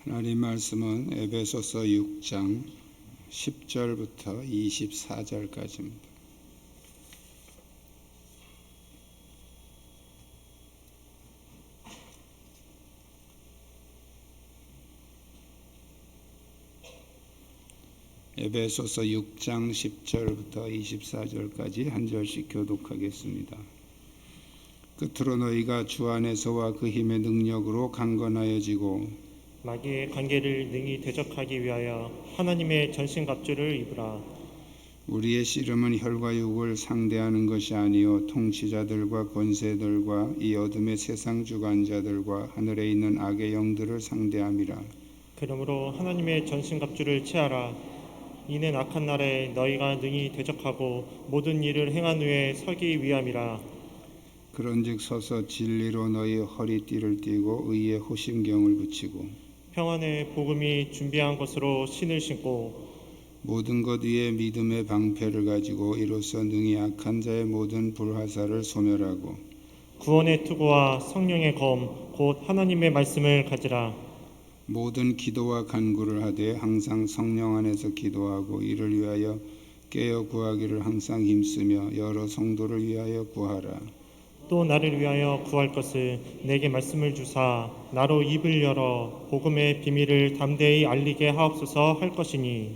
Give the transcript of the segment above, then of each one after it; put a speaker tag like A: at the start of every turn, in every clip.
A: 하나님 말씀은 에베소서 6장 10절부터 24절까지입니다. 에베소서 6장 10절부터 24절까지 한 절씩 교독하겠습니다. 끝으로 너희가 주 안에서와 그 힘의 능력으로 강건하여지고
B: 마귀의 관계를 능히 대적하기 위하여 하나님의 전신갑주를 입으라.
A: 우리의 씨름은 혈과 육을 상대하는 것이 아니요 통치자들과 권세들과 이 어둠의 세상 주관자들과 하늘에 있는 악의 영들을 상대함이라.
B: 그러므로 하나님의 전신갑주를 취하라. 이는 악한 날에 너희가 능히 대적하고 모든 일을 행한 후에 서기 위함이라.
A: 그런즉 서서 진리로 너희 허리띠를 띠고 의의 호심경을 붙이고
B: 평안의 복음이 준비한 것으로 신을 신고
A: 모든 것 위에 믿음의 방패를 가지고 이로써 능히 악한 자의 모든 불화살을 소멸하고
B: 구원의 투구와 성령의 검 곧 하나님의 말씀을 가지라.
A: 모든 기도와 간구를 하되 항상 성령 안에서 기도하고 이를 위하여 깨어 구하기를 항상 힘쓰며 여러 성도를 위하여 구하라.
B: 또 나를 위하여 구할 것을 내게 말씀을 주사 나로 입을 열어 복음의 비밀을 담대히 알리게 하옵소서 할 것이니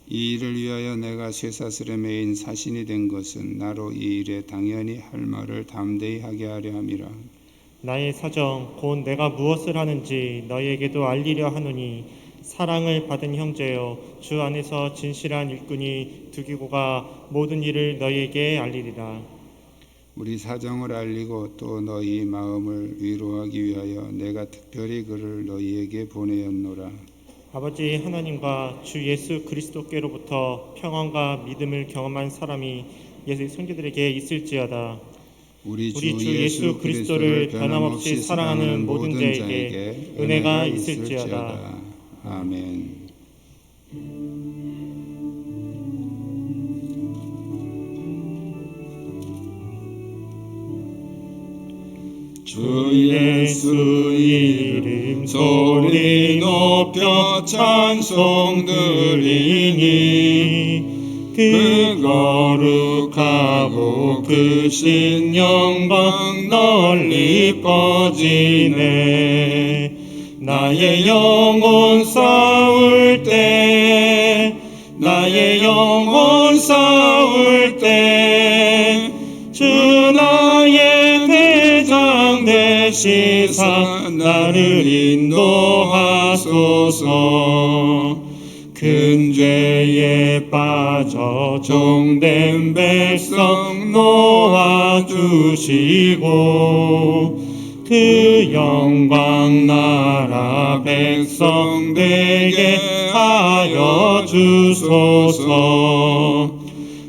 A: 이 일을 위하여 내가 쇠사슬에 매인 사신이 된 것은 나로 이 일에 당연히 할 말을 담대히 하게 하려 함이라.
B: 나의 사정 곧 내가 무엇을 하는지 너희에게도 알리려 하노니 사랑을 받은 형제여 주 안에서 진실한 일꾼이 두기고가 모든 일을 너희에게 알리리라.
A: 우리 사정을 알리고 또 너희 마음을 위로하기 위하여 내가 특별히 그를 너희에게 보내었노라.
B: 아버지 하나님과 주 예수 그리스도께로부터 평안과 믿음을 경험한 사람이 예수 성도들에게 있을지어다.
A: 우리
B: 주 예수 그리스도를 변함없이 사랑하는 모든 자에게 은혜가 있을지어다.
A: 아멘.
C: 주 예수 이름 소리 높여 찬송 드리니 그 거룩하고 크신 영광 널리 퍼지네. 나의 영혼 싸울 때 나의 영혼 싸울 때 주 나의 대장 되시사 나를 인도하소서. 큰 죄에 빠져 종된 백성 놓아주시고 그 영광 나라 백성 되게 하여 주소서.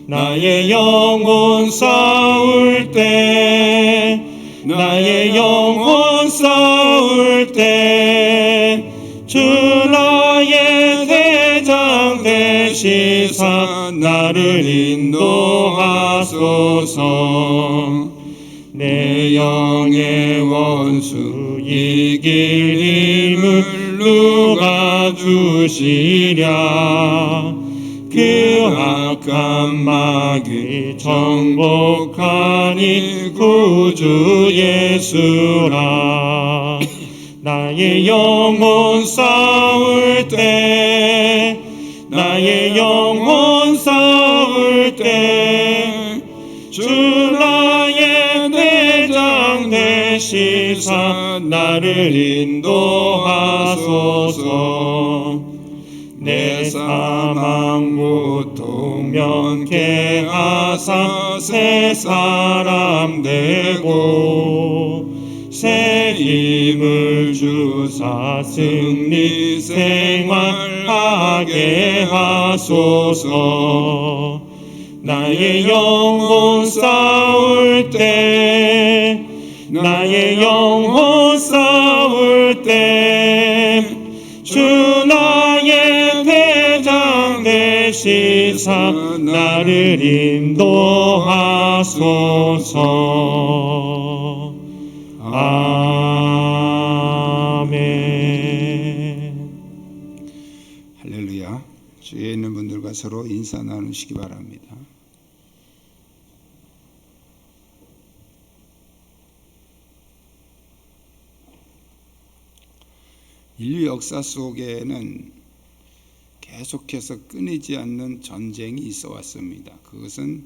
C: 나의 영혼 싸울 때 나의 영혼 싸울 때 주 나의 대장 되시사 나를 인도하소서. 내 영의 원수 이길 힘을 누가 주시랴. 그 악한 마귀 정복하니 구주 예수라. 나의 영혼 싸울 때 나의 영혼 싸울 때 주 나의 대장 되시사 나를 인도하소서. 내 사망 고통 면케하사 새 사람 되고 새 힘을 주사 승리 생활하게 하소서. 나의 영혼 싸울 때 나의 영혼 싸울 때 주 나의 대장 되시사 나를 인도하소서. 아멘.
A: 주위에 있는 분들과 서로 인사 나누시기 바랍니다. 인류 역사 속에는 계속해서 끊이지 않는 전쟁이 있어 왔습니다. 그것은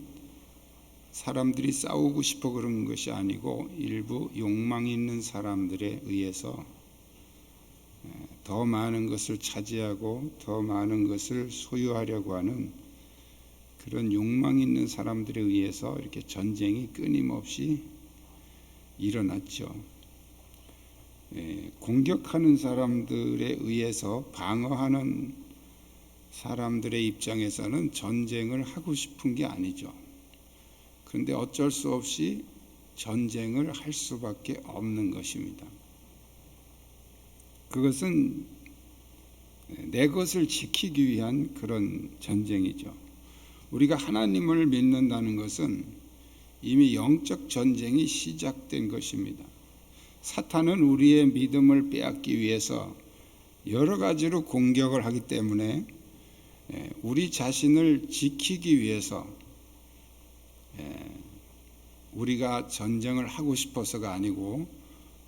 A: 사람들이 싸우고 싶어 그런 것이 아니고 일부 욕망 있는 사람들에 의해서 더 많은 것을 차지하고 더 많은 것을 소유하려고 하는 그런 욕망 있는 사람들에 의해서 이렇게 전쟁이 끊임없이 일어났죠. 공격하는 사람들에 의해서 방어하는 사람들의 입장에서는 전쟁을 하고 싶은 게 아니죠. 그런데 어쩔 수 없이 전쟁을 할 수밖에 없는 것입니다. 그것은 내 것을 지키기 위한 그런 전쟁이죠. 우리가 하나님을 믿는다는 것은 이미 영적 전쟁이 시작된 것입니다. 사탄은 우리의 믿음을 빼앗기 위해서 여러 가지로 공격을 하기 때문에 우리 자신을 지키기 위해서 우리가 전쟁을 하고 싶어서가 아니고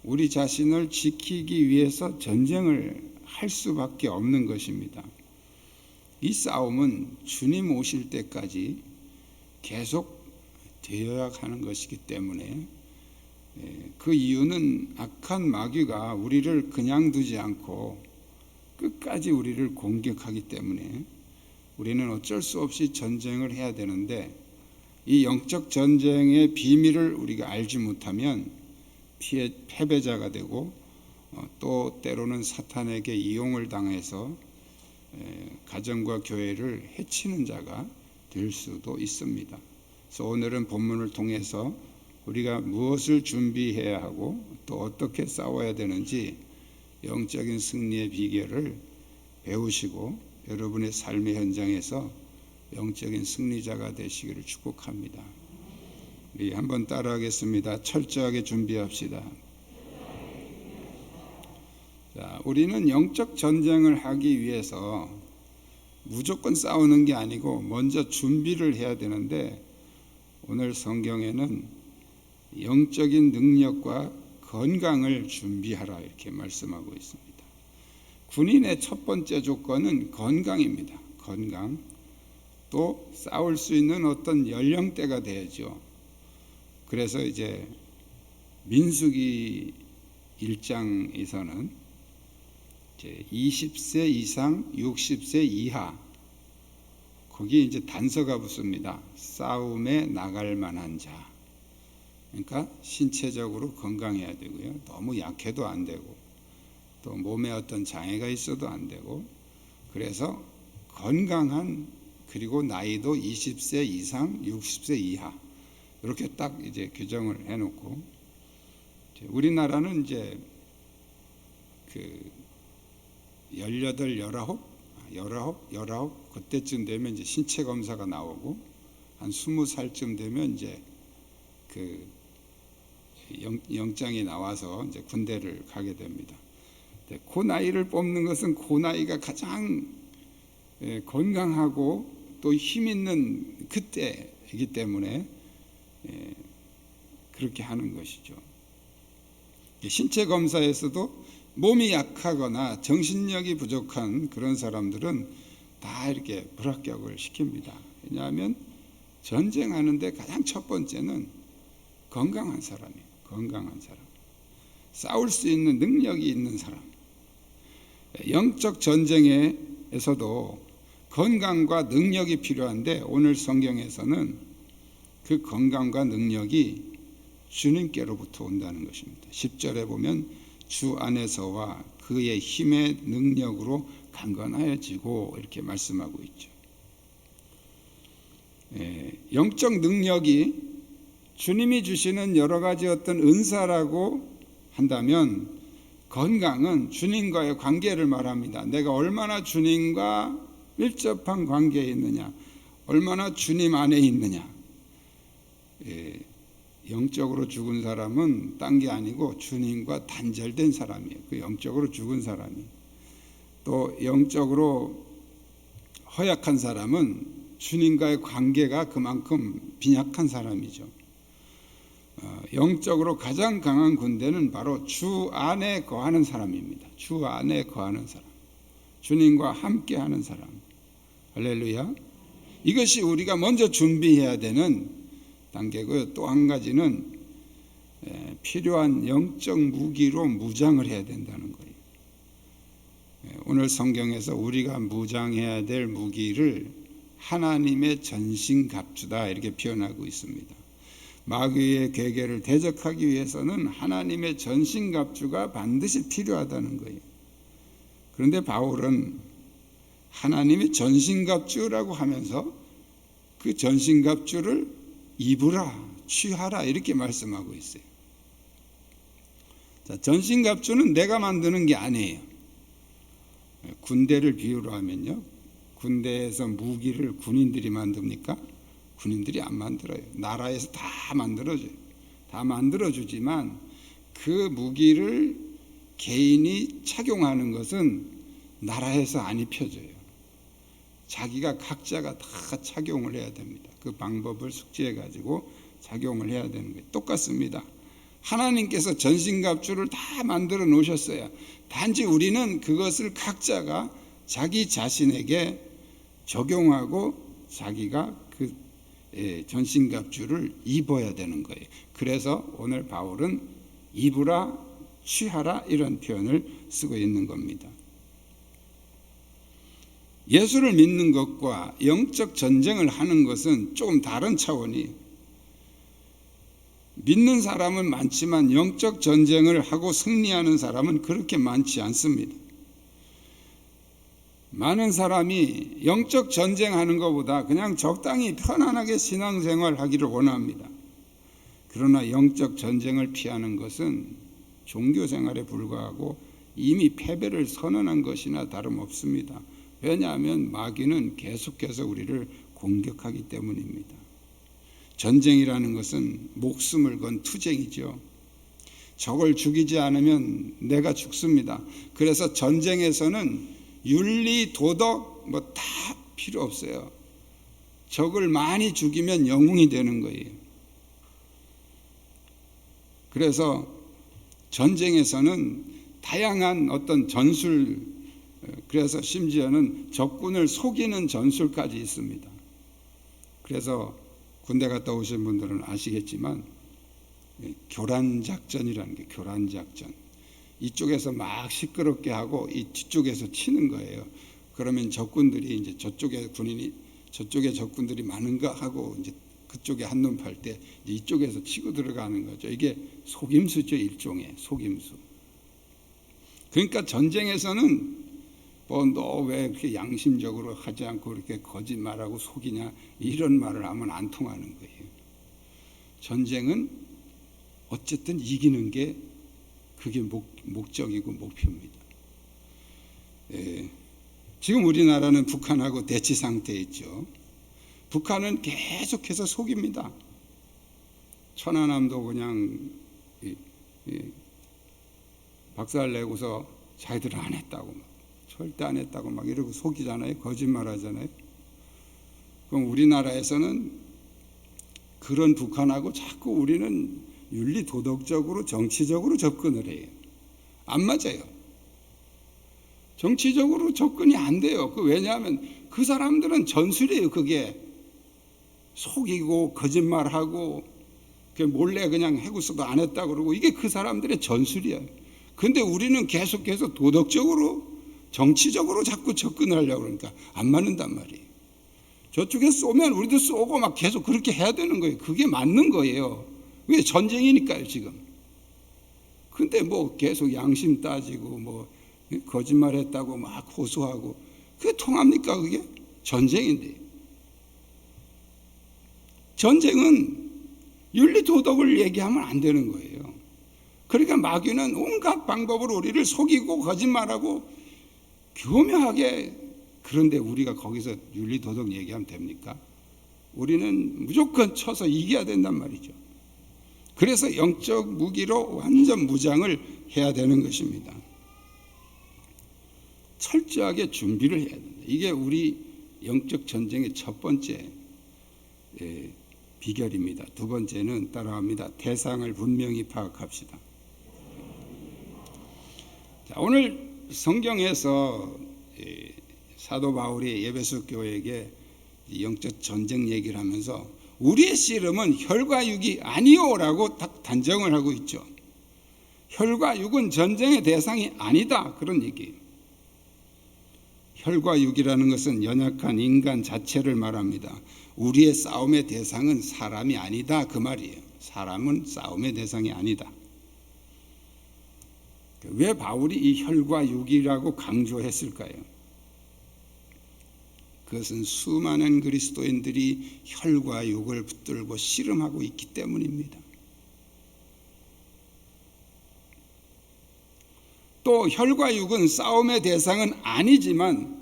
A: 우리 자신을 지키기 위해서 전쟁을 할 수밖에 없는 것입니다. 이 싸움은 주님 오실 때까지 계속 되어야 하는 것이기 때문에 그 이유는 악한 마귀가 우리를 그냥 두지 않고 끝까지 우리를 공격하기 때문에 우리는 어쩔 수 없이 전쟁을 해야 되는데 이 영적 전쟁의 비밀을 우리가 알지 못하면 패배자가 되고 또 때로는 사탄에게 이용을 당해서 가정과 교회를 해치는 자가 될 수도 있습니다. 그래서 오늘은 본문을 통해서 우리가 무엇을 준비해야 하고 또 어떻게 싸워야 되는지 영적인 승리의 비결을 배우시고 여러분의 삶의 현장에서 영적인 승리자가 되시기를 축복합니다. 우리 한번 따라하겠습니다. 철저하게 준비합시다. 자, 우리는 영적 전쟁을 하기 위해서 무조건 싸우는 게 아니고 먼저 준비를 해야 되는데 오늘 성경에는 영적인 능력과 건강을 준비하라 이렇게 말씀하고 있습니다. 군인의 첫 번째 조건은 건강입니다. 건강. 또 싸울 수 있는 어떤 연령대가 돼야죠. 그래서 이제 민수기 1장에서는 이제 20세 이상 60세 이하 거기 이제 단서가 붙습니다. 싸움에 나갈 만한 자. 그러니까 신체적으로 건강해야 되고요. 너무 약해도 안 되고 또 몸에 어떤 장애가 있어도 안 되고 그래서 건강한 그리고 나이도 20세 이상 60세 이하 이렇게 딱 이제 규정을 해놓고 우리나라는 이제 그 19 그때쯤 되면 이제 신체 검사가 나오고 한 20살쯤 되면 이제 그 영장이 나와서 이제 군대를 가게 됩니다. 그 나이를 뽑는 것은 그 나이가 가장 건강하고 또 힘 있는 그때이기 때문에 그렇게 하는 것이죠. 신체 검사에서도 몸이 약하거나 정신력이 부족한 그런 사람들은 다 이렇게 불합격을 시킵니다. 왜냐하면 전쟁하는데 가장 첫 번째는 건강한 사람이에요. 건강한 사람. 싸울 수 있는 능력이 있는 사람. 영적 전쟁에서도 건강과 능력이 필요한데 오늘 성경에서는 그 건강과 능력이 주님께로부터 온다는 것입니다. 10절에 보면 주 안에서와 그의 힘의 능력으로 강건하여지고 이렇게 말씀하고 있죠. 영적 능력이 주님이 주시는 여러 가지 어떤 은사라고 한다면 건강은 주님과의 관계를 말합니다. 내가 얼마나 주님과 밀접한 관계에 있느냐, 얼마나 주님 안에 있느냐. 영적으로 죽은 사람은 딴 게 아니고 주님과 단절된 사람이에요. 그 영적으로 죽은 사람이. 또 영적으로 허약한 사람은 주님과의 관계가 그만큼 빈약한 사람이죠. 영적으로 가장 강한 군대는 바로 주 안에 거하는 사람입니다. 주 안에 거하는 사람, 주님과 함께하는 사람. 할렐루야. 이것이 우리가 먼저 준비해야 되는 단계고요. 또 한 가지는 필요한 영적 무기로 무장을 해야 된다는 거예요. 오늘 성경에서 우리가 무장해야 될 무기를 하나님의 전신갑주다 이렇게 표현하고 있습니다. 마귀의 계계를 대적하기 위해서는 하나님의 전신갑주가 반드시 필요하다는 거예요. 그런데 바울은 하나님의 전신갑주라고 하면서 그 전신갑주를 입으라, 취하라 이렇게 말씀하고 있어요. 자, 전신갑주는 내가 만드는 게 아니에요. 군대를 비유로 하면요, 군대에서 무기를 군인들이 만듭니까? 군인들이 안 만들어요. 나라에서 다 만들어줘요. 다 만들어주지만 그 무기를 개인이 착용하는 것은 나라에서 안 입혀져요. 자기가 각자가 다 착용을 해야 됩니다. 그 방법을 숙지해 가지고 착용을 해야 되는 거예요. 똑같습니다. 하나님께서 전신갑주를 다 만들어 놓으셨어요. 단지 우리는 그것을 각자가 자기 자신에게 적용하고 자기가 그 전신갑주를 입어야 되는 거예요. 그래서 오늘 바울은 입으라, 취하라 이런 표현을 쓰고 있는 겁니다. 예수를 믿는 것과 영적 전쟁을 하는 것은 조금 다른 차원이에요. 믿는 사람은 많지만 영적 전쟁을 하고 승리하는 사람은 그렇게 많지 않습니다. 많은 사람이 영적 전쟁하는 것보다 그냥 적당히 편안하게 신앙생활 하기를 원합니다. 그러나 영적 전쟁을 피하는 것은 종교생활에 불과하고 이미 패배를 선언한 것이나 다름없습니다. 왜냐하면 마귀는 계속해서 우리를 공격하기 때문입니다. 전쟁이라는 것은 목숨을 건 투쟁이죠. 적을 죽이지 않으면 내가 죽습니다. 그래서 전쟁에서는 윤리, 도덕 뭐 다 필요 없어요. 적을 많이 죽이면 영웅이 되는 거예요. 그래서 전쟁에서는 다양한 어떤 전술, 그래서 심지어는 적군을 속이는 전술까지 있습니다. 그래서 군대 갔다 오신 분들은 아시겠지만 교란작전이라는 게, 교란작전, 이쪽에서 막 시끄럽게 하고 이 뒤쪽에서 치는 거예요. 그러면 적군들이 이제 저쪽에 군인이 저쪽에 적군들이 많은가 하고 이제 그쪽에 한눈 팔 때 이쪽에서 치고 들어가는 거죠. 이게 속임수죠. 일종의 속임수. 그러니까 전쟁에서는 뭐 너 왜 그렇게 양심적으로 하지 않고 그렇게 거짓말하고 속이냐 이런 말을 하면 안 통하는 거예요. 전쟁은 어쨌든 이기는 게 그게 목적이고 목표입니다. 지금 우리나라는 북한하고 대치 상태에 있죠. 북한은 계속해서 속입니다. 천안함도 그냥 박살 내고서 자기들은 안 했다고, 절대 안 했다고 막 이러고 속이잖아요. 거짓말하잖아요. 그럼 우리나라에서는 그런 북한하고 자꾸 우리는 윤리 도덕적으로 정치적으로 접근을 해요. 안 맞아요. 정치적으로 접근이 안 돼요. 왜냐하면 그 사람들은 전술이에요. 그게 속이고 거짓말하고 몰래 그냥 해구서도 안 했다고 그러고 이게 그 사람들의 전술이에요. 근데 우리는 계속해서 도덕적으로 정치적으로 자꾸 접근하려고 그러니까 안 맞는단 말이에요. 저쪽에 쏘면 우리도 쏘고 막 계속 그렇게 해야 되는 거예요. 그게 맞는 거예요. 왜? 전쟁이니까요 지금. 근데 뭐 계속 양심 따지고 뭐 거짓말했다고 막 호소하고 그게 통합니까? 그게 전쟁인데. 전쟁은 윤리 도덕을 얘기하면 안 되는 거예요. 그러니까 마귀는 온갖 방법으로 우리를 속이고 거짓말하고 교묘하게, 그런데 우리가 거기서 윤리 도덕 얘기하면 됩니까? 우리는 무조건 쳐서 이겨야 된단 말이죠. 그래서 영적 무기로 완전 무장을 해야 되는 것입니다. 철저하게 준비를 해야 된다. 이게 우리 영적 전쟁의 첫 번째 비결입니다. 두 번째는 따라합니다. 대상을 분명히 파악합시다. 자, 오늘 성경에서 사도 바울이 에베소 교회에게 영적 전쟁 얘기를 하면서 우리의 씨름은 혈과 육이 아니오라고 딱 단정을 하고 있죠. 혈과 육은 전쟁의 대상이 아니다, 그런 얘기예요. 혈과 육이라는 것은 연약한 인간 자체를 말합니다. 우리의 싸움의 대상은 사람이 아니다, 그 말이에요. 사람은 싸움의 대상이 아니다. 왜 바울이 이 혈과 육이라고 강조했을까요? 그것은 수많은 그리스도인들이 혈과 육을 붙들고 씨름하고 있기 때문입니다. 또 혈과 육은 싸움의 대상은 아니지만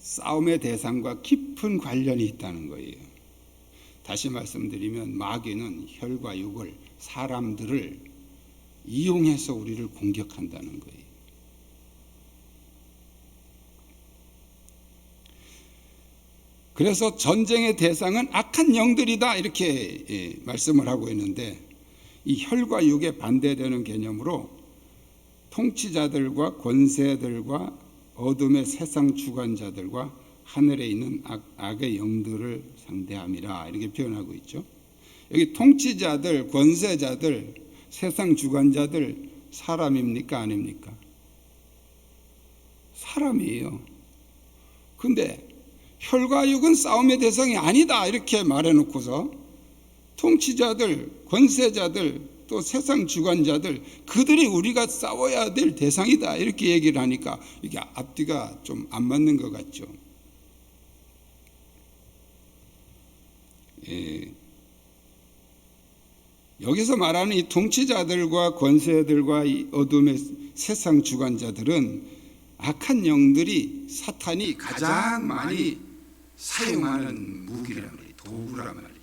A: 싸움의 대상과 깊은 관련이 있다는 거예요. 다시 말씀드리면 마귀는 혈과 육을, 사람들을 이용해서 우리를 공격한다는 거예요. 그래서 전쟁의 대상은 악한 영들이다, 이렇게 말씀을 하고 있는데, 이 혈과 육에 반대되는 개념으로 통치자들과 권세들과 어둠의 세상 주관자들과 하늘에 있는 악의 영들을 상대함이라, 이렇게 표현하고 있죠. 여기 통치자들, 권세자들, 세상 주관자들 사람입니까, 아닙니까? 사람이에요. 근데 혈과 육은 싸움의 대상이 아니다, 이렇게 말해놓고서 통치자들, 권세자들, 또 세상 주관자들, 그들이 우리가 싸워야 될 대상이다, 이렇게 얘기를 하니까 이게 앞뒤가 좀 안 맞는 것 같죠. 여기서 말하는 이 통치자들과 권세들과 이 어둠의 세상 주관자들은 악한 영들이, 사탄이 가장 많이 사용하는 무기란 말이에요. 도구란 말이죠.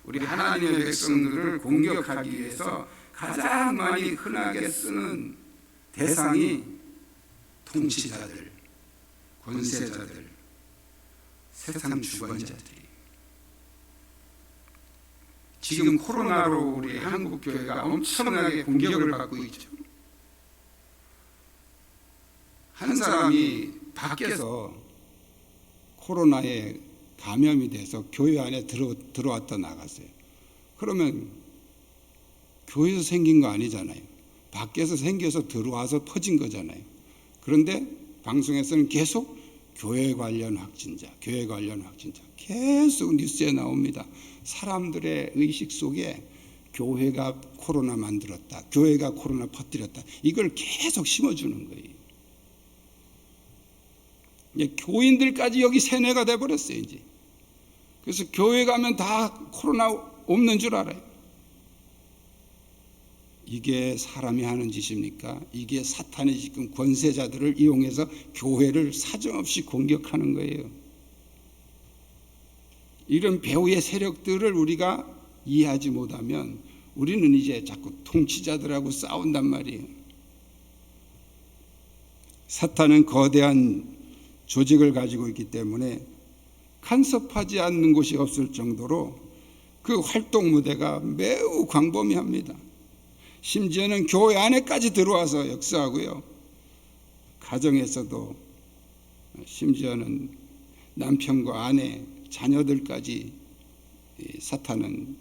A: 우리 하나님의 백성들을 공격하기 위해서 가장 많이 흔하게 쓰는 대상이 통치자들, 권세자들, 세상 주관자들이. 지금 코로나로 우리 한국 교회가 엄청나게 공격을 받고 있죠. 한 사람이 밖에서 코로나에 감염이 돼서 교회 안에 들어왔다 나갔어요. 그러면 교회에서 생긴 거 아니잖아요. 밖에서 생겨서 들어와서 터진 거잖아요. 그런데 방송에서는 계속 교회 관련 확진자, 교회 관련 확진자 계속 뉴스에 나옵니다. 사람들의 의식 속에 교회가 코로나 만들었다, 교회가 코로나 퍼뜨렸다, 이걸 계속 심어주는 거예요. 이제 교인들까지 여기 세뇌가 돼버렸어요. 이제 그래서 교회 가면 다 코로나 없는 줄 알아요. 이게 사람이 하는 짓입니까? 이게 사탄이 지금 권세자들을 이용해서 교회를 사정없이 공격하는 거예요. 이런 배후의 세력들을 우리가 이해하지 못하면 우리는 이제 자꾸 통치자들하고 싸운단 말이에요. 사탄은 거대한 조직을 가지고 있기 때문에 간섭하지 않는 곳이 없을 정도로 그 활동 무대가 매우 광범위합니다. 심지어는 교회 안에까지 들어와서 역사하고요. 가정에서도 심지어는 남편과 아내, 자녀들까지 사탄은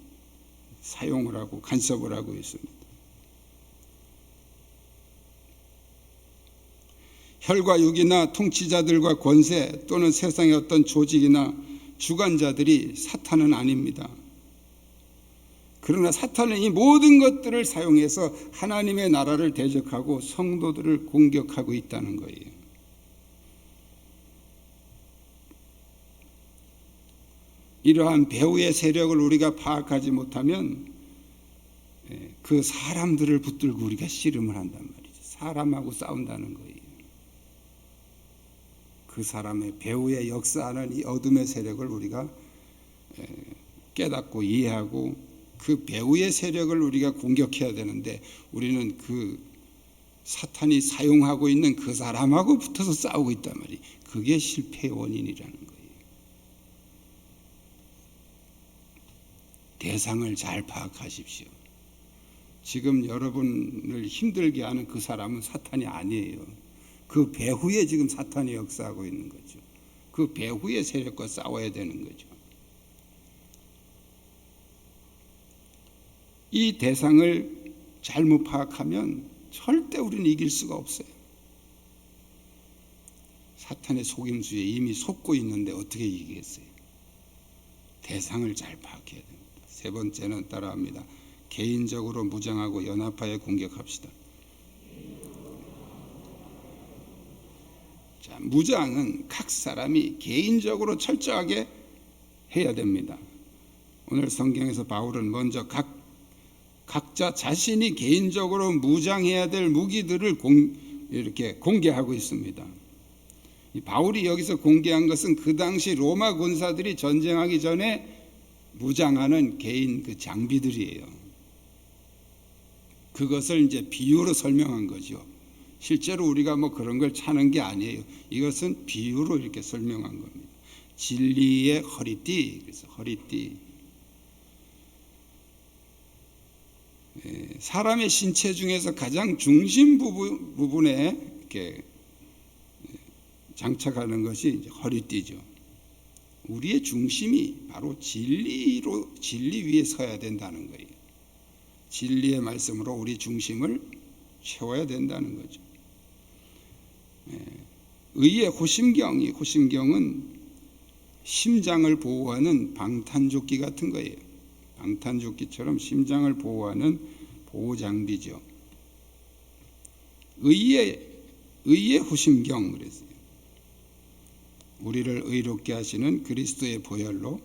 A: 사용을 하고 간섭을 하고 있습니다. 혈과 육이나 통치자들과 권세 또는 세상의 어떤 조직이나 주관자들이 사탄은 아닙니다. 그러나 사탄은 이 모든 것들을 사용해서 하나님의 나라를 대적하고 성도들을 공격하고 있다는 거예요. 이러한 배후의 세력을 우리가 파악하지 못하면 그 사람들을 붙들고 우리가 씨름을 한단 말이죠. 사람하고 싸운다는 거예요. 그 사람의 배후에 역사하는 이 어둠의 세력을 우리가 깨닫고 이해하고 그 배후의 세력을 우리가 공격해야 되는데 우리는 그 사탄이 사용하고 있는 그 사람하고 붙어서 싸우고 있단 말이에요. 그게 실패의 원인이라는 거예요. 대상을 잘 파악하십시오. 지금 여러분을 힘들게 하는 그 사람은 사탄이 아니에요. 그 배후에 지금 사탄이 역사하고 있는 거죠. 그 배후의 세력과 싸워야 되는 거죠. 이 대상을 잘못 파악하면 절대 우리는 이길 수가 없어요. 사탄의 속임수에 이미 속고 있는데 어떻게 이기겠어요? 대상을 잘 파악해야 됩니다. 세 번째는 따라합니다. 개인적으로 무장하고 연합하여 공격합시다. 자, 무장은 각 사람이 개인적으로 철저하게 해야 됩니다. 오늘 성경에서 바울은 먼저 각자 자신이 개인적으로 무장해야 될 무기들을 이렇게 공개하고 있습니다. 바울이 여기서 공개한 것은 그 당시 로마 군사들이 전쟁하기 전에 무장하는 개인 그 장비들이에요. 그것을 이제 비유로 설명한 거죠. 실제로 우리가 뭐 그런 걸 차는 게 아니에요. 이것은 비유로 이렇게 설명한 겁니다. 진리의 허리띠, 그래서 허리띠. 사람의 신체 중에서 가장 중심 부분에 이렇게 장착하는 것이 이제 허리띠죠. 우리의 중심이 바로 진리 위에 서야 된다는 거예요. 진리의 말씀으로 우리 중심을 채워야 된다는 거죠. 의의 호심경은 심장을 보호하는 방탄조끼 같은 거예요. 방탄조끼처럼 심장을 보호하는 보호장비죠. 의의 호심경 그랬어요. 우리를 의롭게 하시는 그리스도의 보혈로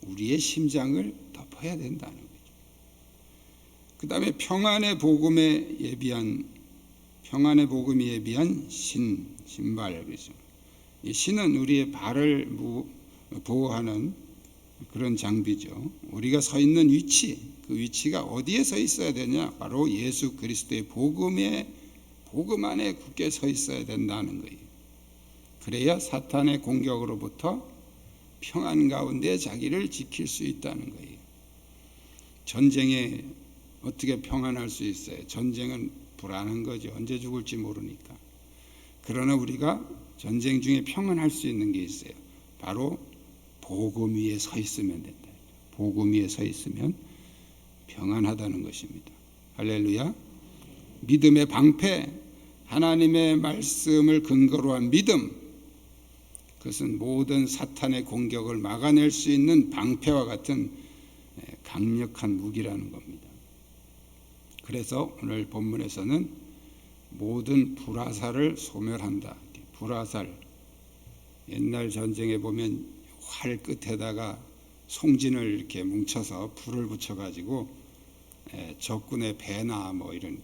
A: 우리의 심장을 덮어야 된다는 거죠. 그 다음에 평안의 복음이 예비한 신발. 그래서 이 신은 우리의 발을 보호하는 그런 장비죠. 우리가 서 있는 위치, 그 위치가 어디에 서 있어야 되냐? 바로 예수 그리스도의 복음 안에 굳게 서 있어야 된다는 거예요. 그래야 사탄의 공격으로부터 평안 가운데 자기를 지킬 수 있다는 거예요. 전쟁에 어떻게 평안할 수 있어요? 전쟁은 불안한 거죠. 언제 죽을지 모르니까. 그러나 우리가 전쟁 중에 평안할 수 있는 게 있어요. 바로 복음 위에 서 있으면 된다. 복음 위에 서 있으면 평안하다는 것입니다. 할렐루야. 믿음의 방패, 하나님의 말씀을 근거로 한 믿음, 그것은 모든 사탄의 공격을 막아낼 수 있는 방패와 같은 강력한 무기라는 겁니다. 그래서 오늘 본문에서는 모든 불화살을 소멸한다. 불화살, 옛날 전쟁에 보면 활 끝에다가 송진을 이렇게 뭉쳐서 불을 붙여가지고 적군의 배나 뭐 이런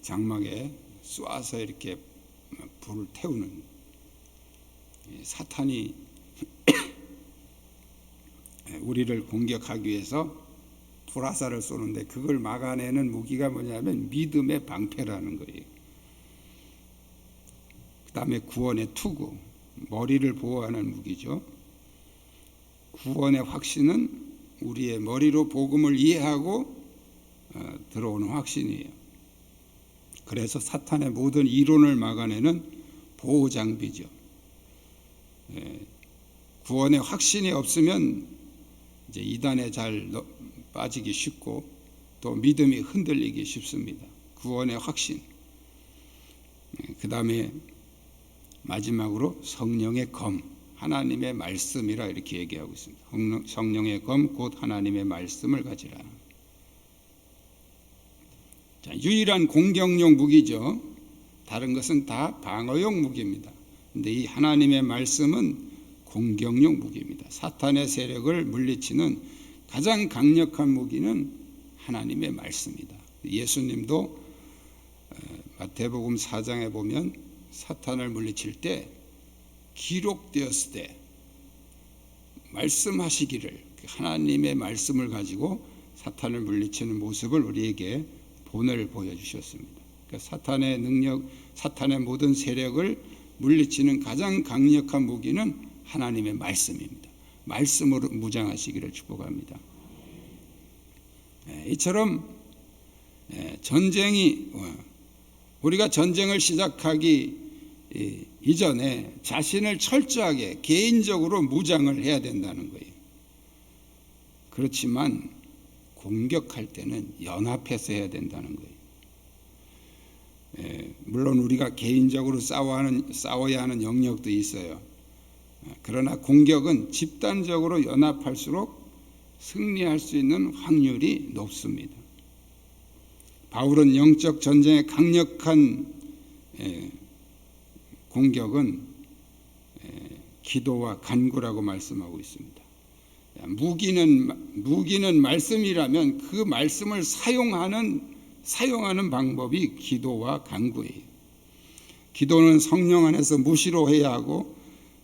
A: 장막에 쏘아서 이렇게 불을 태우는, 사탄이 우리를 공격하기 위해서 불화살을 쏘는데 그걸 막아내는 무기가 뭐냐면 믿음의 방패라는 거예요. 그 다음에 구원의 투구, 머리를 보호하는 무기죠. 구원의 확신은 우리의 머리로 복음을 이해하고 들어오는 확신이에요. 그래서 사탄의 모든 이론을 막아내는 보호장비죠. 구원의 확신이 없으면 이제 이단에 잘 빠지기 쉽고 또 믿음이 흔들리기 쉽습니다. 구원의 확신. 그 다음에 마지막으로 성령의 검, 하나님의 말씀이라 이렇게 얘기하고 있습니다. 성령의 검 곧 하나님의 말씀을 가지라. 자, 유일한 공격용 무기죠. 다른 것은 다 방어용 무기입니다. 근데 이 하나님의 말씀은 공격용 무기입니다. 사탄의 세력을 물리치는 가장 강력한 무기는 하나님의 말씀이다. 예수님도 마태복음 4장에 보면 사탄을 물리칠 때 기록되었을 때 말씀하시기를, 하나님의 말씀을 가지고 사탄을 물리치는 모습을 우리에게 본을 보여주셨습니다. 그러니까 사탄의 능력, 사탄의 모든 세력을 물리치는 가장 강력한 무기는 하나님의 말씀입니다. 말씀으로 무장하시기를 축복합니다. 이처럼 우리가 전쟁을 시작하기 이전에 자신을 철저하게 개인적으로 무장을 해야 된다는 거예요. 그렇지만 공격할 때는 연합해서 해야 된다는 거예요. 물론 우리가 개인적으로 싸워야 하는 영역도 있어요. 그러나 공격은 집단적으로 연합할수록 승리할 수 있는 확률이 높습니다. 바울은 영적 전쟁의 강력한 공격은 기도와 간구라고 말씀하고 있습니다. 무기는 말씀이라면 그 말씀을 사용하는 방법이 기도와 간구예요. 기도는 성령 안에서 무시로 해야 하고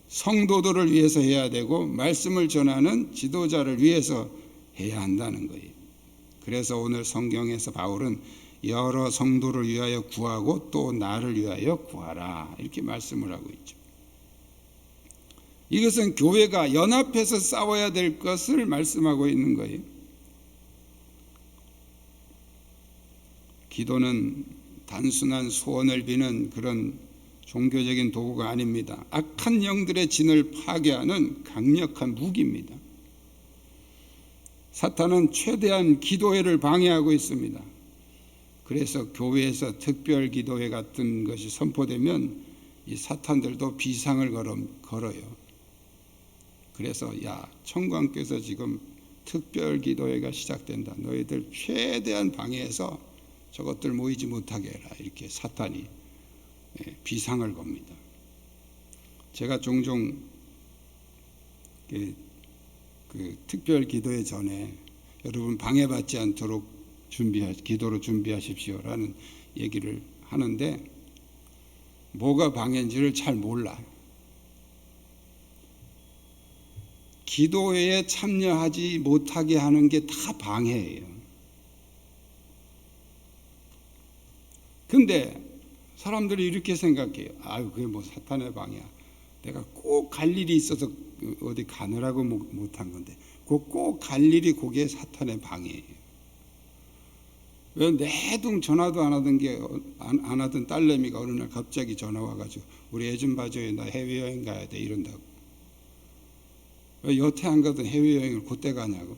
A: 성도들을 위해서 해야 되고 말씀을 전하는 지도자를 위해서 해야 한다는 거예요. 그래서 오늘 성경에서 바울은 여러 성도를 위하여 구하고 또 나를 위하여 구하라 이렇게 말씀을 하고 있죠. 이것은 교회가 연합해서 싸워야 될 것을 말씀하고 있는 거예요. 기도는 단순한 소원을 비는 그런 종교적인 도구가 아닙니다. 악한 영들의 진을 파괴하는 강력한 무기입니다. 사탄은 최대한 기도회를 방해하고 있습니다. 그래서 교회에서 특별 기도회 같은 것이 선포되면 이 사탄들도 비상을 걸어요. 그래서 청광교에서 지금 특별 기도회가 시작된다. 너희들 최대한 방해해서 저것들 모이지 못하게 해라. 이렇게 사탄이 비상을 겁니다. 제가 종종 그 특별 기도회 전에 여러분 방해받지 않도록 기도로 준비하십시오라는 얘기를 하는데 뭐가 방해인지를 잘 몰라. 기도회에 참여하지 못하게 하는 게 다 방해예요. 근데 사람들이 이렇게 생각해요. 그게 뭐 사탄의 방해야. 내가 꼭 갈 일이 있어서 어디 가느라고 못한 건데 꼭 갈 일이 그게 사탄의 방해예요. 왜 내동 전화도 안 하던 딸내미가 어느 날 갑자기 전화 와가지고 우리 애 좀 봐줘요. 나 해외여행 가야 돼 이런다고. 왜 여태 안 가던 해외여행을 그때 가냐고.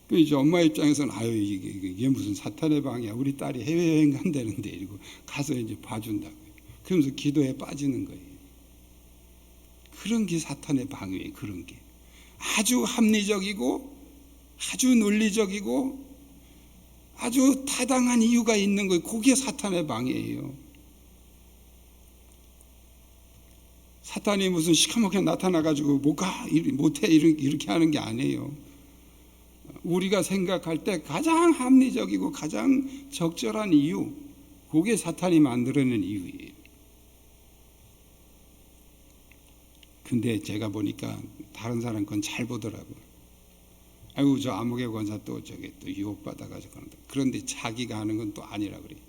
A: 그 이제 엄마 입장에서는 이게 무슨 사탄의 방해야. 우리 딸이 해외여행 간다는데 이러고 가서 이제 봐준다고. 그러면서 기도에 빠지는 거예요. 그런 게 사탄의 방해예요. 그런 게 아주 합리적이고 아주 논리적이고 아주 타당한 이유가 있는 거예요. 그게 사탄의 방해예요. 사탄이 무슨 시커멓게 나타나가지고 못해 이렇게 하는 게 아니에요. 우리가 생각할 때 가장 합리적이고 가장 적절한 이유, 그게 사탄이 만들어낸 이유예요. 근데 제가 보니까 다른 사람 건 잘 보더라고요. 저 암흑의 권사 또 유혹받아가지고 그런다. 그런데 자기가 하는 건 또 아니라 그래요.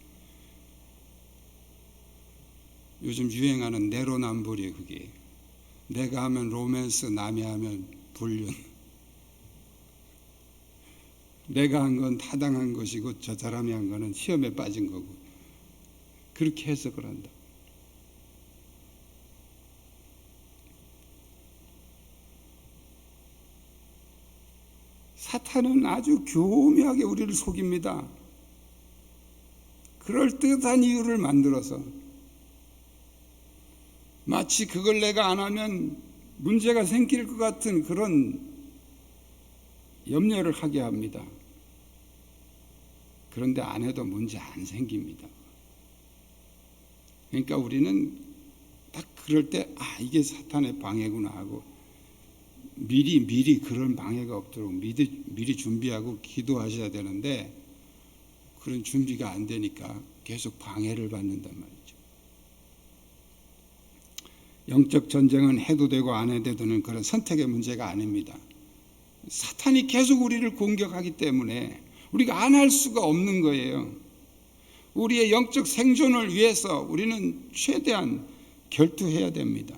A: 요즘 유행하는 내로남불이에요. 그게 내가 하면 로맨스, 남이 하면 불륜. 내가 한 건 타당한 것이고 저 사람이 한 거는 시험에 빠진 거고 그렇게 해석을 한다. 사탄은 아주 교묘하게 우리를 속입니다. 그럴듯한 이유를 만들어서 마치 그걸 내가 안 하면 문제가 생길 것 같은 그런 염려를 하게 합니다. 그런데 안 해도 문제 안 생깁니다. 그러니까 우리는 딱 그럴 때 이게 사탄의 방해구나 하고 미리 그런 방해가 없도록 미리 준비하고 기도하셔야 되는데 그런 준비가 안 되니까 계속 방해를 받는단 말이죠. 영적 전쟁은 해도 되고 안 해도 되는 그런 선택의 문제가 아닙니다. 사탄이 계속 우리를 공격하기 때문에 우리가 안 할 수가 없는 거예요. 우리의 영적 생존을 위해서 우리는 최대한 결투해야 됩니다.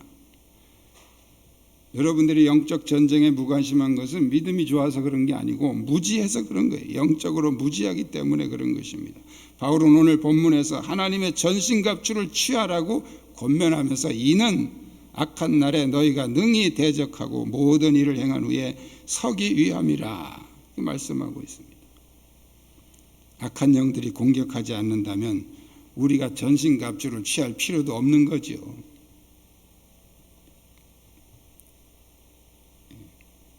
A: 여러분들이 영적 전쟁에 무관심한 것은 믿음이 좋아서 그런 게 아니고 무지해서 그런 거예요. 영적으로 무지하기 때문에 그런 것입니다. 바울은 오늘 본문에서 하나님의 전신갑주를 취하라고 권면하면서 이는 악한 날에 너희가 능히 대적하고 모든 일을 행한 후에 서기 위함이라 말씀하고 있습니다. 악한 영들이 공격하지 않는다면 우리가 전신갑주를 취할 필요도 없는 거죠.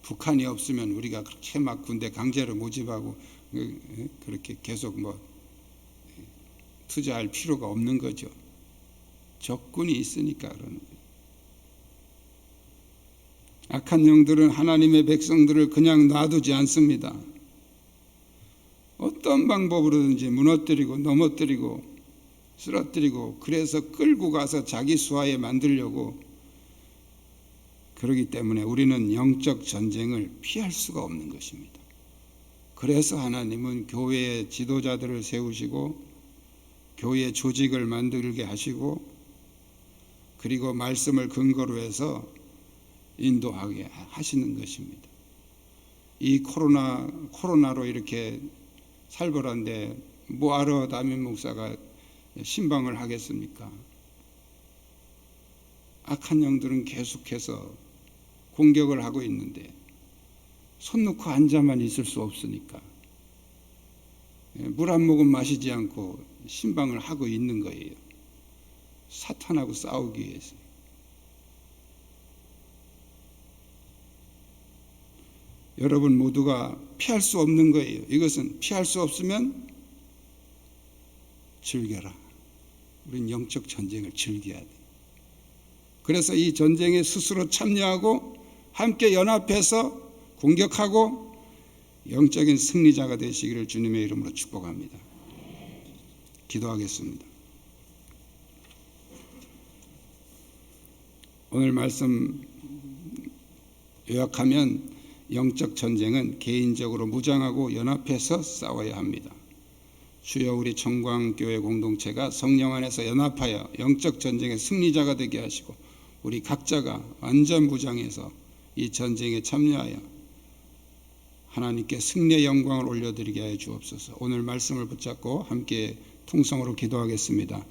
A: 북한이 없으면 우리가 그렇게 막 군대 강제로 모집하고 그렇게 계속 투자할 필요가 없는 거죠. 적군이 있으니까 그러는 거예요. 악한 영들은 하나님의 백성들을 그냥 놔두지 않습니다. 어떤 방법으로든지 무너뜨리고 넘어뜨리고 쓰러뜨리고 그래서 끌고 가서 자기 수하에 만들려고 그러기 때문에 우리는 영적 전쟁을 피할 수가 없는 것입니다. 그래서 하나님은 교회의 지도자들을 세우시고 교회 조직을 만들게 하시고 그리고 말씀을 근거로 해서 인도하게 하시는 것입니다. 이 코로나로 이렇게 살벌한데 뭐하러 담임 목사가 신방을 하겠습니까? 악한 영들은 계속해서 공격을 하고 있는데 손 놓고 앉아만 있을 수 없으니까 물 한 모금 마시지 않고 신방을 하고 있는 거예요. 사탄하고 싸우기 위해서. 여러분 모두가 피할 수 없는 거예요. 이것은 피할 수 없으면 즐겨라. 우린 영적 전쟁을 즐겨야 돼. 그래서 이 전쟁에 스스로 참여하고 함께 연합해서 공격하고 영적인 승리자가 되시기를 주님의 이름으로 축복합니다. 기도하겠습니다. 오늘 말씀 요약하면 영적 전쟁은 개인적으로 무장하고 연합해서 싸워야 합니다. 주여 우리 청광교회 공동체가 성령 안에서 연합하여 영적 전쟁의 승리자가 되게 하시고 우리 각자가 완전 무장해서 이 전쟁에 참여하여 하나님께 승리의 영광을 올려드리게 하여 주옵소서. 오늘 말씀을 붙잡고 함께 통성으로 기도하겠습니다.